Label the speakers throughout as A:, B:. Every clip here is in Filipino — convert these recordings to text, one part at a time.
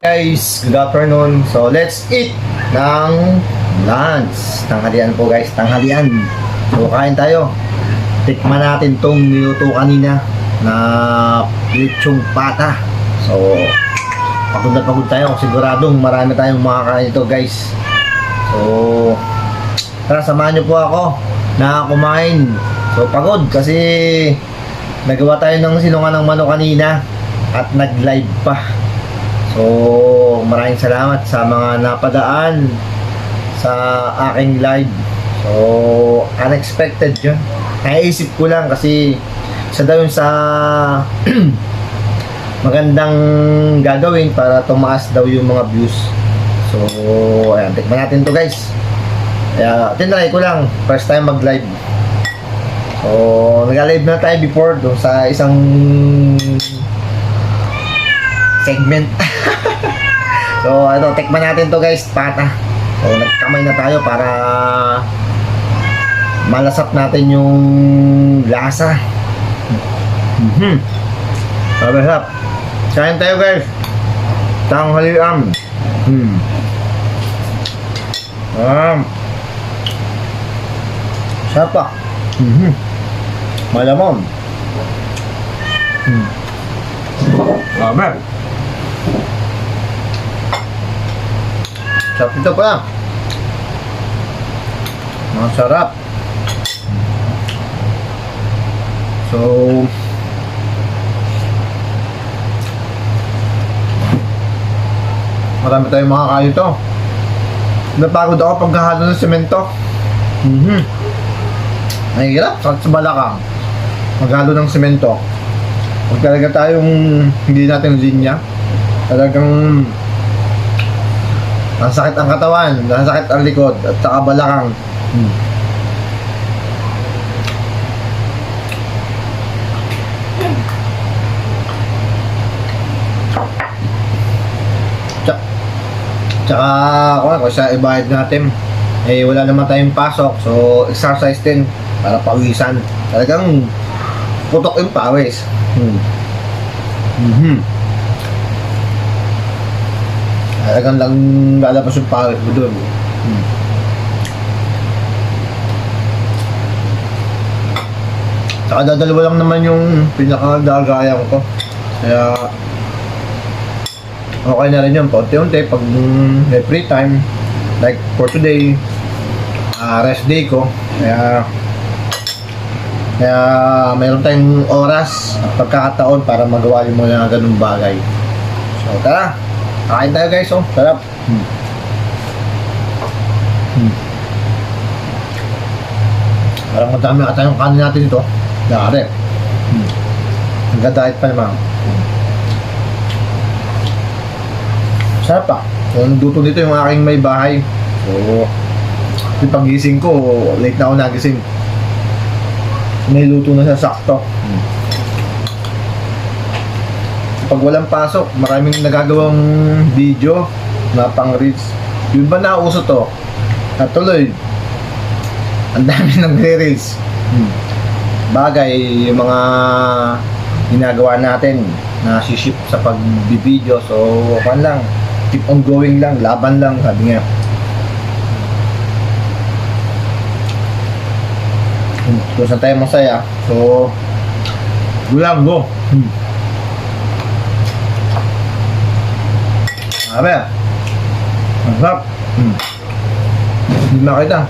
A: Guys, good afternoon. So, let's eat ng lunch. Tanghalian po guys, tanghalian. So, kain tayo. Tikman natin tong niluto kanina na lechong pata. So, pagod na pagod tayo. Siguradong marami tayong makakain ito guys. So, tara, samahan nyo po ako na kumain. So, pagod kasi nagawa tayo ng sinungan ng manok kanina at nag-live pa. So, maraming salamat sa mga napadaan sa aking live. So, unexpected yun. Naisip ko lang kasi isa daw yun sa magandang gagawin para tumaas daw yung mga views. So, ayan, tikman natin to guys. Kaya, tinry ko lang. First time mag-live. So, nag-live na tayo before doon sa isang segment. So, ito, tikman natin to guys, pata. So, nagkamay na tayo para malasap natin yung lasa. Sarap. Kain tayo guys. Tanghalian. Sarap pa. Malamon. Amen. Sarap ito pa. Masarap. So, marami tayong makakain ito. Napagod ako paghahalo ng semento. Nahihirap sa balakang maghalo ng semento. Pag talaga tayong hindi natin linya, talagang nasakit ang katawan, nasakit ang likod, at saka balakang. Tsaka, kung sa ibayad natin, eh wala naman tayong pasok, so exercise din para pawisan. Talagang putok yung pawis. Talagang lang lalabas yung pawis mo doon. Saka dadalawa lang naman yung pinakadagayan ko. Kaya okay na rin yun, paunti-unti pag may free time. Like for today, rest day ko. Kaya mayroon tayong oras at pagkakataon para magawa yung mga ganung bagay. So tara, kain tayo guys. Oh, sarap. Parang madami ata yung kanin natin dito. Dari. Nagda-diet pa naman. Sarap pa. So nagduto dito yung aking may bahay. So yung pagising ko, late na ako nagising. May luto na siya sakto. Pag walang pasok, maraming nagagawang video na pang reels. Yung ba nauso to? Natuloy. Ang dami nagre-reels. Bagay yung mga ginagawa natin na siship sa pag-video. So, kan lang. Keep on going lang. Laban lang. Sabi nga. Kung saan tayo masaya. So, go lang, go. Sabi, ang sarap. Hindi makita.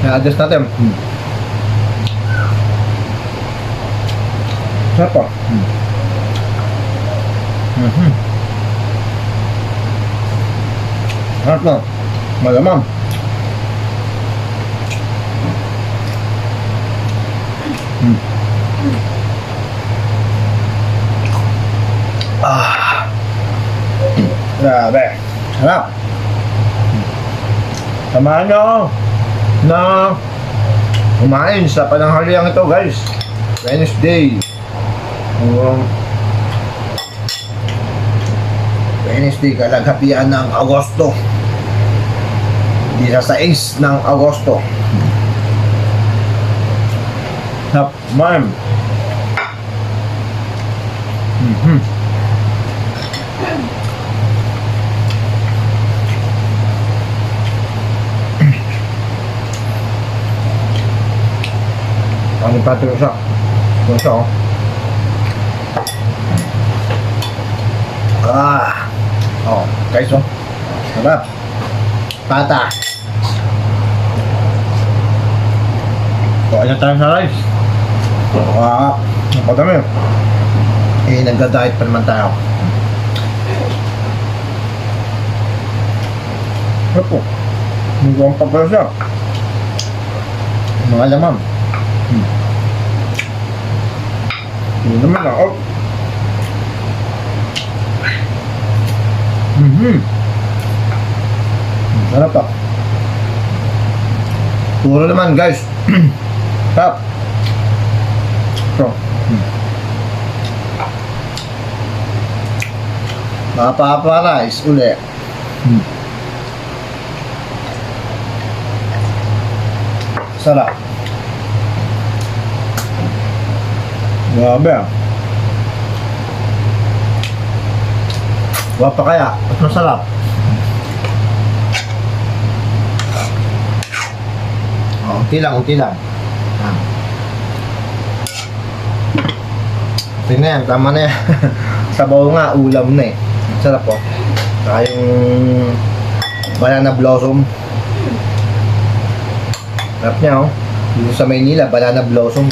A: I-adjust natin. Sarap pa. Sarap na. Malamang. Grabe. Sarap. Samahan nyo na kumain sa pananghalian ito guys. Wednesday. Wednesday, kalaghapian ng Agosto. Di sa 6 ng Agosto. Sarap. Ma'am. Ang pato yung isa. Yung isa, oh. Oh, guys, oh. Sarap. Pata. Kuha na tayo sa rice. Napadami. Nagda-diet pa naman tayo. Ano po? Nagawang pa pala siya. Mga lamang. Hindi naman na. Oh. Sarap pa. Puro naman guys. Sarap. So. Mapapa-rice uli. Sarap. Grabe ah. Wapa kaya? At masarap. Oh, unti lang, unti lang. Okay na yan, tama na yan. Sabaw nga, ulam na eh. Sarap po. Saka yung banana blossom. Sarap niya oh. Dito sa Maynila, banana blossom.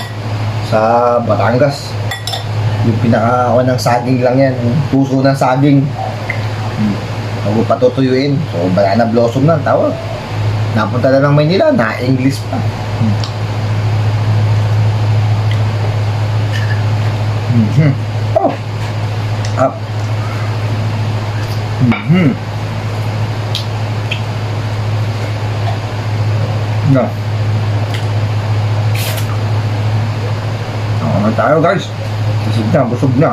A: Sa Batangas. Yung pinaka ng saging lang yan. Puso ng saging. Bago patutuyuin. So, banana blossom na tawag. Napunta na ng Maynila, na-English pa. Oh. Up. No. Ano tayo guys? Busog na, busog na.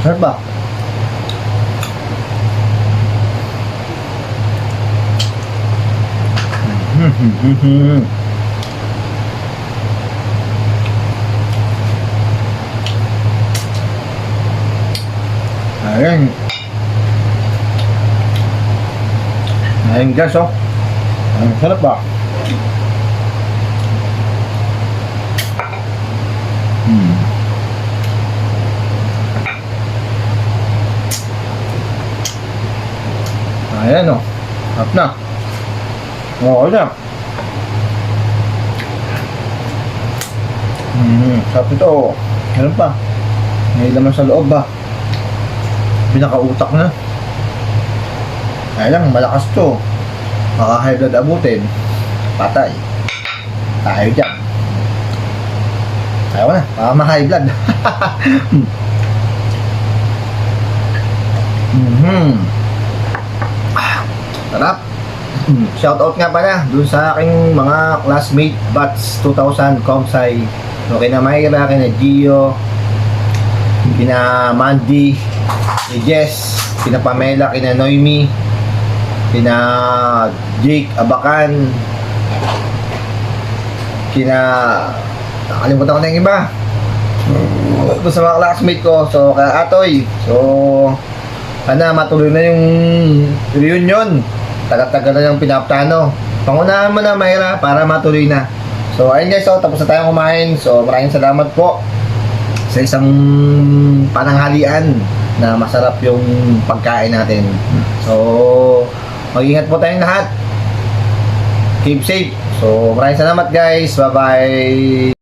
A: Sarap ba? Ayan. Ayan guys oh. Ang sarap ba? Ayan oh. Sarap na. Oo na. Sarap ito oh. Meron pa. May laman sa loob ba? Pinakautak na. Kaya lang, malakas to. Maka-high blood abutin. Patay. Tayo dyan. Ayaw na, baka ma-high blood. Sarap. Shoutout nga pala dun sa aking mga classmate batch 2000 Comsci. So, kina Mayra, kina Gio, kina Mandy, kina Jess, kina Pamela, kina Noemi, kina Jake Abakan, kina nakalimutan ko na yung iba. Ito sa mga classmate ko. So kaya Atoy, so sana matuloy na yung reunion. Tagal-tagal na yung pinaplano. Pangunahan mo na Mayra para matuloy na. So ayun guys, so tapos na tayong kumain. So maraming salamat po sa isang pananghalian na masarap yung pagkain natin. So mag-ingat po tayong lahat. Keep safe. So maraming salamat guys. Bye bye.